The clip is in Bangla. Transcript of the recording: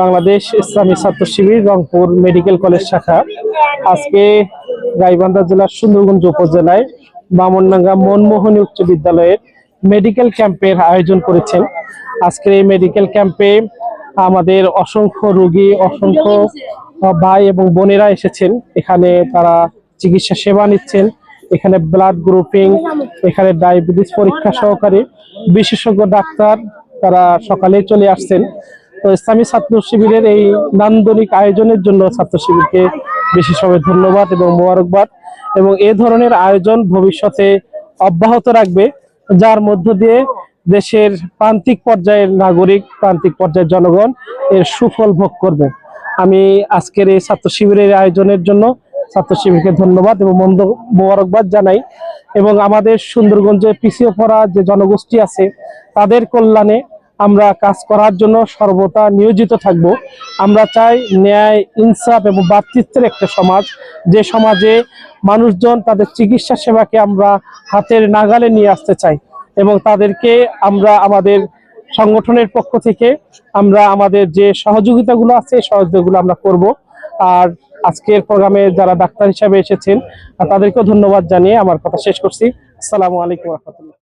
বাংলাদেশ ইসলামী ছাত্র শিবির রংপুর মেডিকেল কলেজ শাখা আজকে গাইবান্ধা জেলার সুন্দরগঞ্জ উপজেলায় বামনডাঙ্গা মনমোহনী উচ্চ বিদ্যালয়ের মেডিকেল ক্যাম্পের আয়োজন করেছেন। আজকের এই মেডিকেল ক্যাম্পে আমাদের অসংখ্য রোগী, অসংখ্য ভাই এবং বোনেরা এসেছেন। এখানে তারা চিকিৎসা সেবা নিচ্ছেন। এখানে ব্লাড গ্রুপিং, এখানে ডায়াবেটিস পরীক্ষা সহকারে বিশেষজ্ঞ ডাক্তার তারা সকালে চলে আসছেন। তো ইসলামী ছাত্র শিবিরের এই নান্দনিক আয়োজনের জন্য ছাত্র শিবিরকে বিশেষভাবে ধন্যবাদ এবং মোবারকবাদ। এবং এ ধরনের আয়োজন ভবিষ্যতে অব্যাহত রাখবে, যার মধ্য দিয়ে দেশের প্রান্তিক পর্যায়ের নাগরিক, প্রান্তিক পর্যায়ের জনগণ এর সুফল ভোগ করবে। আমি আজকের এই ছাত্র শিবিরের আয়োজনের জন্য ছাত্র শিবিরকে ধন্যবাদ এবং মোবারকবাদ জানাই। এবং আমাদের সুন্দরগঞ্জে পিছিয়ে পড়া যে জনগোষ্ঠী আছে তাদের কল্যাণে আমরা কাজ করার জন্য সর্বদা নিয়োজিত থাকব। আমরা চাই ন্যায়, ইনসাফ এবং ভ্রাতৃত্বের একটা সমাজ, যে সমাজে মানুষজন তাদের চিকিৎসা সেবাকে আমরা হাতের নাগালে নিয়ে আসতে চাই এবং তাদেরকে আমরা আমাদের সংগঠনের পক্ষ থেকে আমরা আমাদের যে সহযোগিতাগুলো আছে সহযোগিতাগুলো আমরা করব। আর আজকের প্রোগ্রামে যারা ডাক্তার হিসাবে এসেছেন তাদেরকেও ধন্যবাদ জানিয়ে আমার কথা শেষ করছি। আসসালামু আলাইকুম ওয়া রাহমাতুল্লাহ।